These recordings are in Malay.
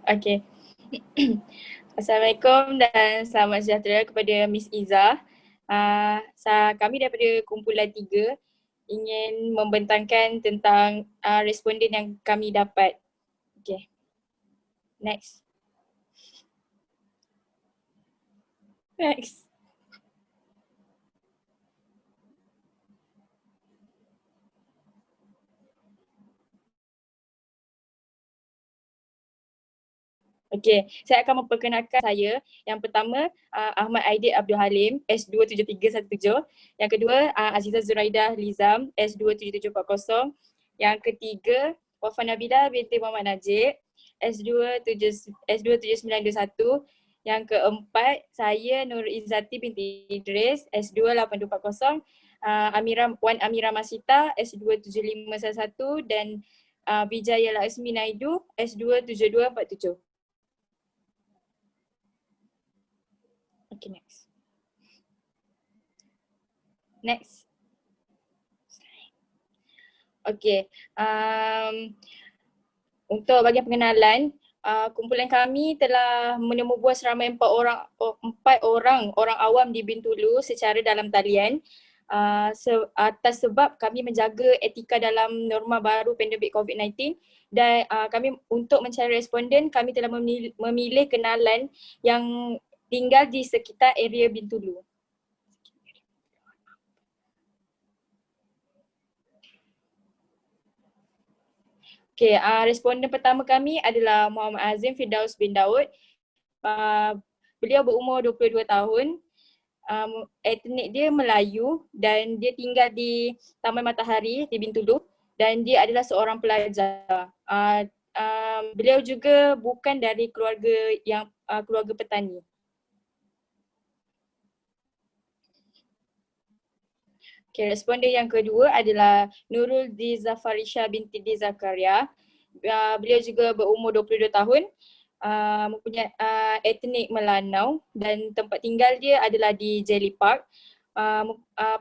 Okay. Assalamualaikum dan selamat sejahtera kepada Miss Izzah. Kami daripada kumpulan 3 ingin membentangkan tentang responden yang kami dapat. Okay, next. Next. Okey, saya akan memperkenalkan saya. Yang pertama, Ahmad Aidil Abdul Halim, S27317. Yang kedua, Azizah Zuraidah Lizam, S27740. Yang ketiga, Wafa Nabila binti Muhammad Najib, S27921. Yang keempat, saya Nur Izzati binti Idris, S28240. Wan Amira Masita, S27511. Dan Bijaya Laksmi Naidu, S27247. Okay, next. Next. Okay. Untuk bagian pengenalan, kumpulan kami telah menemubuat seramai 4 orang awam di Bintulu secara dalam talian. Atas sebab kami menjaga etika dalam norma baru pandemik COVID-19 dan kami untuk mencari responden, kami telah memilih kenalan yang tinggal di sekitar area Bintulu. Okay, responden pertama kami adalah Muhammad Azim Firdaus bin Daud. Beliau berumur 22 tahun. Etnik dia Melayu dan dia tinggal di Taman Matahari di Bintulu dan dia adalah seorang pelajar. Beliau juga bukan dari keluarga petani. Okay, responden yang kedua adalah Nurul D. Zafarisha binti D. Zakaria. Beliau juga berumur 22 tahun, mempunyai etnik Melanau dan tempat tinggal dia adalah di Jelly Park.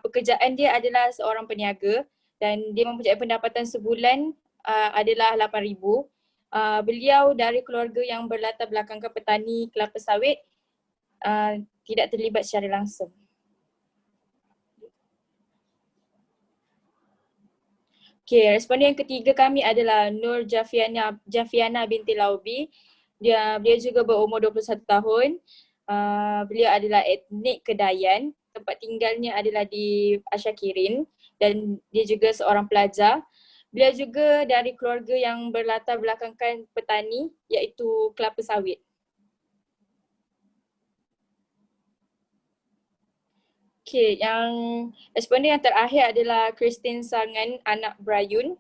Pekerjaan dia adalah seorang peniaga dan dia mempunyai pendapatan sebulan adalah 8,000. Beliau dari keluarga yang berlatar belakangkan petani kelapa sawit, tidak terlibat secara langsung. Okay, responden yang ketiga kami adalah Nur Jafiana binti Laubi. Beliau juga berumur 21 tahun. Beliau adalah etnik Kedayan. Tempat tinggalnya adalah di Asyakirin dan dia juga seorang pelajar. Beliau juga dari keluarga yang berlatar belakangkan petani iaitu kelapa sawit. Okay, yang responden yang terakhir adalah Christine Sangan, anak Brayun.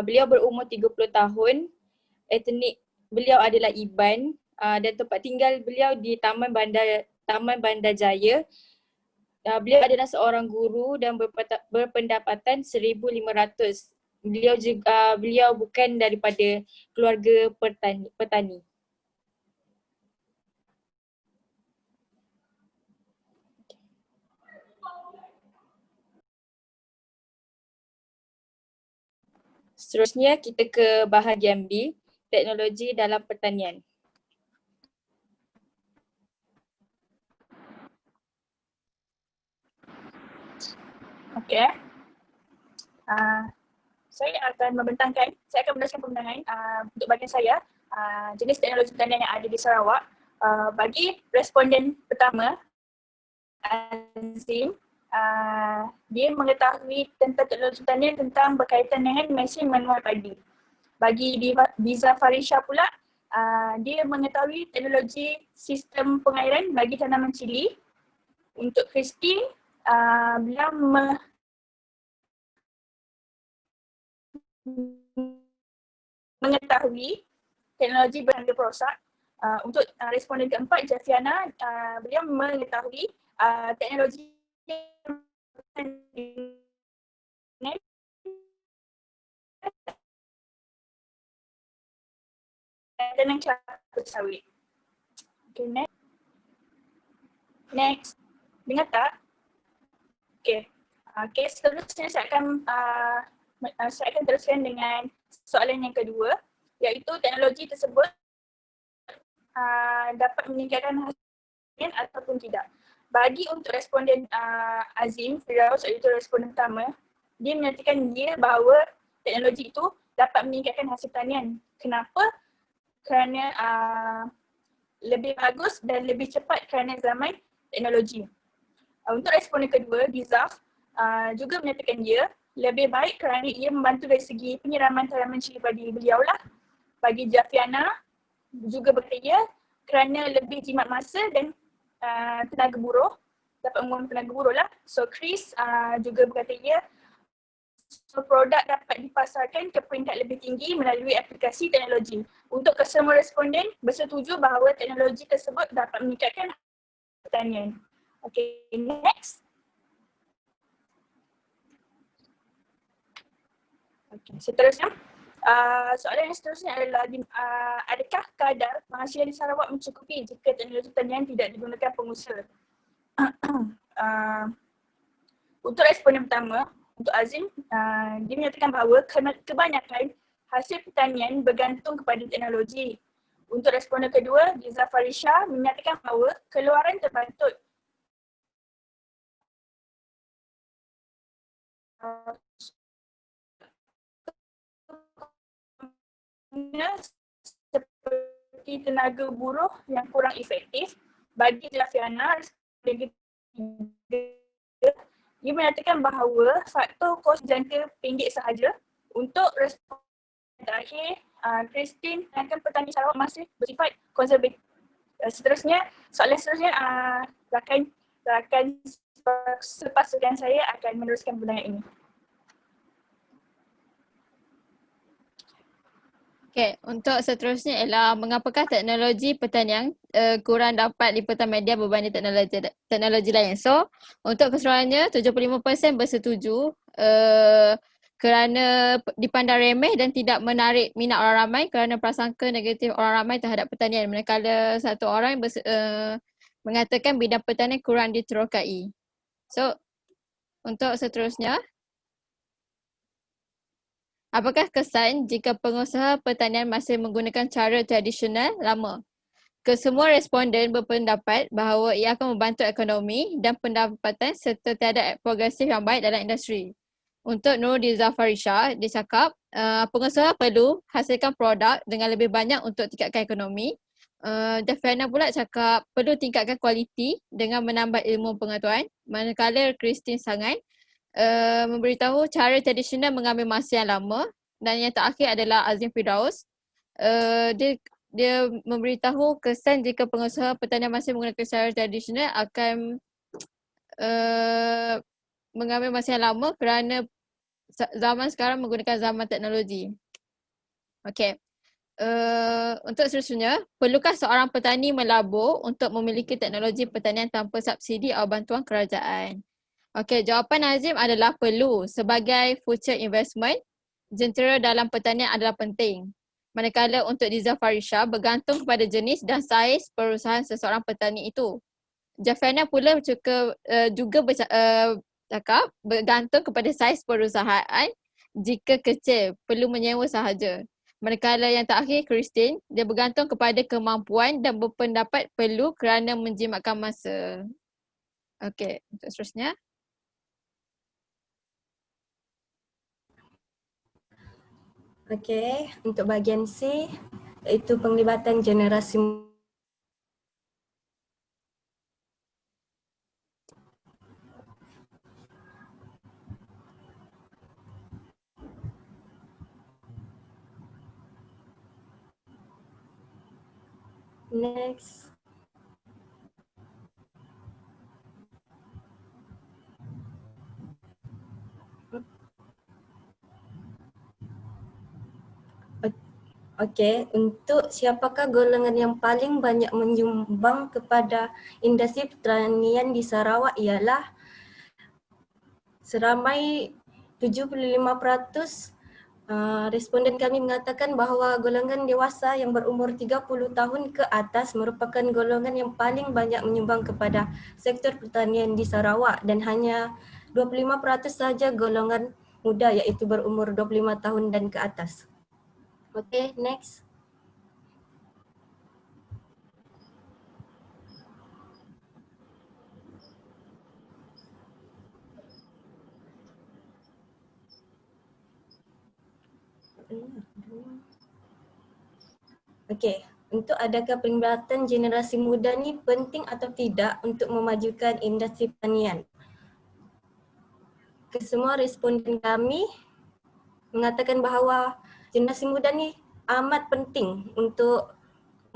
Beliau berumur 30 tahun. Etnik beliau adalah Iban dan tempat tinggal beliau di Taman Bandar Jaya. Beliau adalah seorang guru dan berpendapatan 1,500. Beliau bukan daripada keluarga petani. Seterusnya kita ke bahagian B, teknologi dalam pertanian. Okey. Saya akan meneruskan pembintangan untuk bagian saya, jenis teknologi pertanian yang ada di Sarawak. Bagi responden pertama, Azim, dia mengetahui tentang teknologi pertanian tentang berkaitan dengan mesin manual padi. Bagi Biza Farisha pula, dia mengetahui teknologi sistem pengairan bagi tanaman cili. Untuk Christine, beliau mengetahui teknologi berharga perosak. Untuk responden keempat, Jafiana, beliau mengetahui teknologi dengan kelapa sawit. Okay, next. Dengar tak? Okay. Okay, seterusnya saya akan teruskan dengan soalan yang kedua, iaitu teknologi tersebut dapat meningkatkan hasil ataupun tidak. Bagi untuk responden Azim Firdaus, iaitu responden pertama, dia menyatakan bahawa teknologi itu dapat meningkatkan hasil pertanian. Kenapa? Kerana lebih bagus dan lebih cepat kerana zaman teknologi. Untuk responden kedua, Dizaf, juga menyatakan lebih baik kerana ia membantu dari segi penyiraman tanaman cili padi beliau lah. Bagi Jafiana, juga berkata kerana lebih jimat masa dan tenaga buruh, dapat mengurangkan tenaga buruh lah. So Chris juga berkata so produk dapat dipasarkan ke peringkat lebih tinggi melalui aplikasi teknologi. Untuk kesemua responden bersetuju bahawa teknologi tersebut dapat meningkatkan pertanian. Okay, next. Okay, seterusnya. Soalan yang seterusnya adalah adakah kadar penghasilan di Sarawak mencukupi jika teknologi pertanian tidak digunakan pengusaha? Untuk responden pertama, untuk Azim, dia menyatakan bahawa kebanyakan hasil pertanian bergantung kepada teknologi. Untuk responden kedua, Diza Farisha menyatakan bahawa keluaran terbantuk seperti tenaga buruh yang kurang efektif. Bagi Jafiana, dia menyatakan bahawa faktor kos jangka pendek sahaja. Untuk respon terakhir, Christine akan petani Sarawak masih bersifat konservatif. Seterusnya, soalan seterusnya rakan sepasukan saya akan meneruskan pertanyaan ini. Okay, untuk seterusnya ialah mengapakah teknologi pertanian kurang dapat dipetang media berbanding teknologi lain. So, untuk keseluruhannya 75% bersetuju kerana dipandang remeh dan tidak menarik minat orang ramai kerana prasangka negatif orang ramai terhadap pertanian. Manakala satu orang mengatakan bidang pertanian kurang diterokai. So, untuk seterusnya, apakah kesan jika pengusaha pertanian masih menggunakan cara tradisional lama? Kesemua responden berpendapat bahawa ia akan membantu ekonomi dan pendapatan serta tiada progresif yang baik dalam industri. Untuk Nurul Farisha, dia cakap pengusaha perlu hasilkan produk dengan lebih banyak untuk tingkatkan ekonomi. Jafiana pula cakap perlu tingkatkan kualiti dengan menambah ilmu pengetahuan. Manakala Christine Sangai memberitahu cara tradisional mengambil masa yang lama. Dan yang terakhir adalah Azim Firdaus. Dia memberitahu kesan jika pengusaha pertanian masih menggunakan cara tradisional akan mengambil masa yang lama kerana zaman sekarang menggunakan zaman teknologi. Okay. Untuk seterusnya, perlukah seorang petani melabur untuk memiliki teknologi pertanian tanpa subsidi atau bantuan kerajaan? Okay, jawapan Azim adalah perlu. Sebagai future investment, jentera dalam pertanian adalah penting. Manakala untuk Diza Farisha bergantung kepada jenis dan saiz perusahaan seseorang petani itu. Jafiana pula juga cakap bergantung kepada saiz perusahaan. Jika kecil, perlu menyewa sahaja. Manakala yang terakhir, Christine, dia bergantung kepada kemampuan dan berpendapat perlu kerana menjimatkan masa. Okay, untuk seterusnya. Okey, untuk bahagian C iaitu penglibatan generasi next. Okey, untuk siapakah golongan yang paling banyak menyumbang kepada industri pertanian di Sarawak ialah seramai 75%. Responden kami mengatakan bahawa golongan dewasa yang berumur 30 tahun ke atas merupakan golongan yang paling banyak menyumbang kepada sektor pertanian di Sarawak dan hanya 25% sahaja golongan muda iaitu berumur 25 tahun dan ke atas. Okay, next. Okey, untuk adakah pelibatan generasi muda ni penting atau tidak untuk memajukan industri pertanian? Kesemua responden kami mengatakan bahawa generasi muda ni amat penting untuk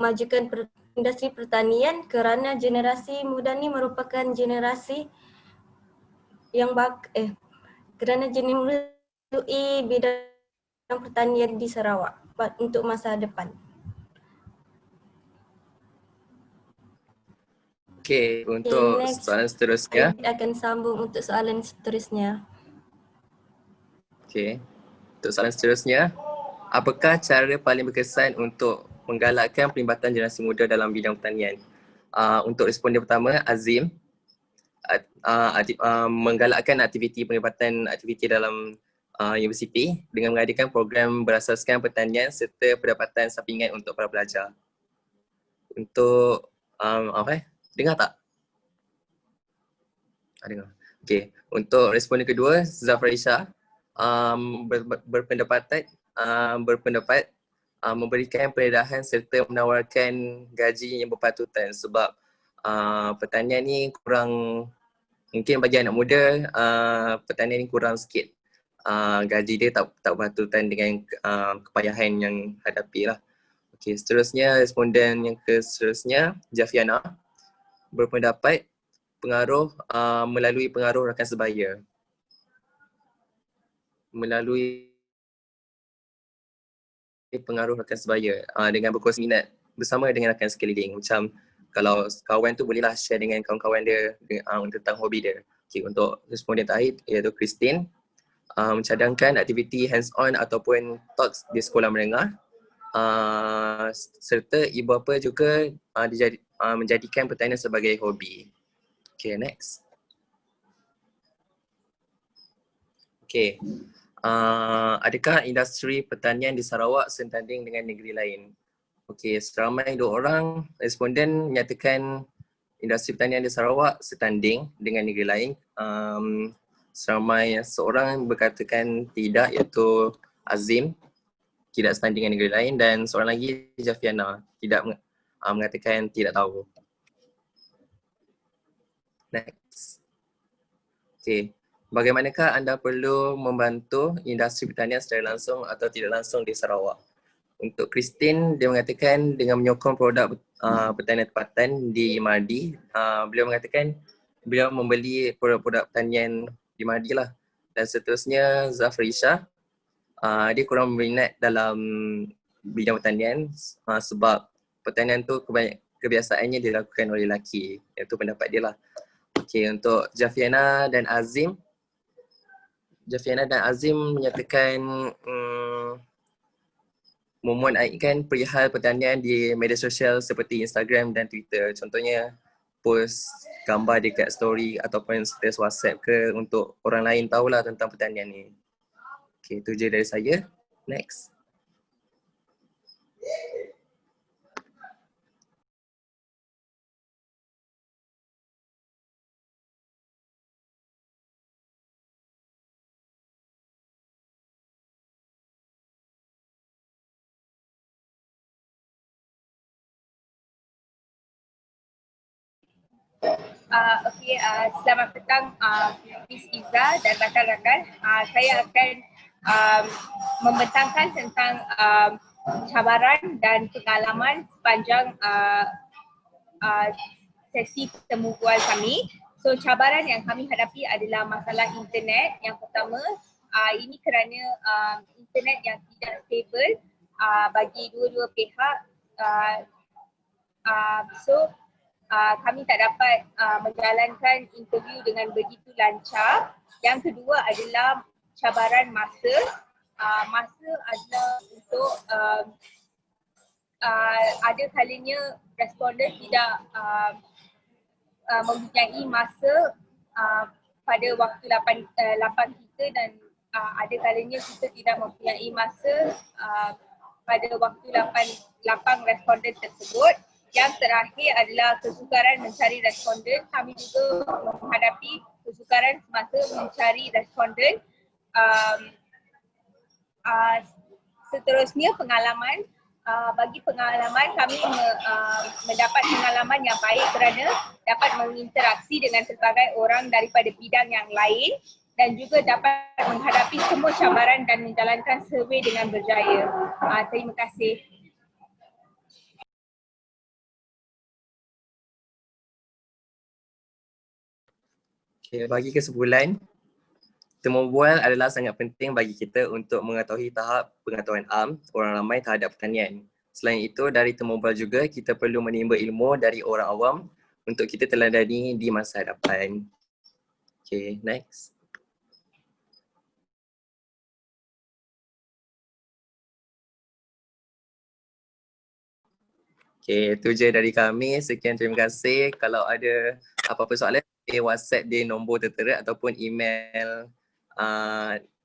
memajukan industri pertanian kerana generasi muda ni merupakan generasi yang kerana melalui bidang pertanian di Sarawak untuk masa depan. Okey, untuk next. soalan seterusnya. Saya akan sambung untuk soalan seterusnya. Okey. Untuk soalan seterusnya, apakah cara paling berkesan untuk menggalakkan pelibatan generasi muda dalam bidang pertanian? Untuk responden pertama, Azim, menggalakkan aktiviti pelibatan aktiviti dalam universiti dengan mengadakan program berasaskan pertanian serta pendapatan sampingan untuk para pelajar. Untuk dengar tak? Dengar. Okey. Untuk responden kedua, Zafarisha, berpendapat memberikan peredaran serta menawarkan gaji yang berpatutan sebab pertanian ni kurang, mungkin bagi anak muda pertanian ni kurang sikit gaji dia tak berpatutan dengan kepayahan yang hadapi lah. Okey, seterusnya responden yang seterusnya, Jafiana, berpendapat pengaruh melalui pengaruh rakan sebaya. Melalui pengaruh rakan sebaya dengan berkongsi minat bersama dengan rakan sekeliling. Macam kalau kawan tu bolehlah share dengan kawan-kawan dia tentang hobi dia. Okay, untuk responden terakhir iaitu Christine, mencadangkan aktiviti hands-on ataupun talks di sekolah menengah serta ibu bapa juga menjadikan pertanian sebagai hobi. Okay, next. Okay. Adakah industri pertanian di Sarawak setanding dengan negeri lain? Okey, seramai 2 orang responden menyatakan industri pertanian di Sarawak setanding dengan negeri lain. Seramai seorang berkatakan tidak, iaitu Azim, tidak setanding dengan negeri lain, dan seorang lagi, Jafiana, tidak mengatakan tidak tahu. Next. Okey. Bagaimanakah anda perlu membantu industri pertanian secara langsung atau tidak langsung di Sarawak? Untuk Christine, dia mengatakan dengan menyokong produk pertanian tempatan di Imadi, beliau mengatakan beliau membeli produk-produk pertanian di Imadi lah. Dan seterusnya Zafarisha, dia kurang berminat dalam bidang pertanian sebab pertanian tu kebiasaannya dilakukan oleh lelaki. Itu pendapat dia lah. Okey, untuk Jafiana dan Azim menyatakan memuat-aitkan perihal pertanian di media sosial seperti Instagram dan Twitter. Contohnya post gambar dekat story ataupun status WhatsApp ke untuk orang lain tahulah tentang pertanian ni. Okey, itu je dari saya. Next. Selamat petang Miss Iza dan rakan-rakan. Saya akan membentangkan tentang cabaran dan pengalaman sepanjang sesi temu bual kami. So cabaran yang kami hadapi adalah masalah internet. Yang pertama, ini kerana internet yang tidak stable bagi dua-dua pihak. Kami tak dapat menjalankan interview dengan begitu lancar. Yang kedua adalah cabaran masa. Masa adalah untuk ada kalinya responden tidak mempunyai masa pada waktu lapan kita, dan ada kalinya kita tidak mempunyai masa pada waktu lapang responden tersebut. Yang terakhir adalah kesukaran mencari responden. Kami juga menghadapi kesukaran semasa mencari responden. Seterusnya pengalaman. Bagi pengalaman kami mendapat pengalaman yang baik kerana dapat berinteraksi dengan pelbagai orang daripada bidang yang lain dan juga dapat menghadapi semua cabaran dan menjalankan survey dengan berjaya. Terima kasih. Okay, bagi kesimpulan, temu bual adalah sangat penting bagi kita untuk mengetahui tahap pengetahuan am orang ramai terhadap pertanian. Selain itu, dari temu bual juga kita perlu menimba ilmu dari orang awam untuk kita teladani di masa hadapan. Okay, next. Okay, itu je dari kami. Sekian, terima kasih. Kalau ada apa-apa soalan, WhatsApp di nombor tertera ataupun email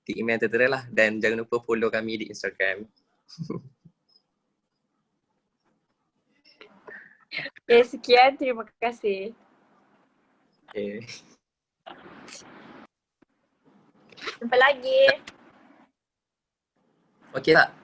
di email tertera lah, dan jangan lupa follow kami di Instagram. Okay, sekian. Terima kasih. Okay. Jumpa lagi. Okay tak?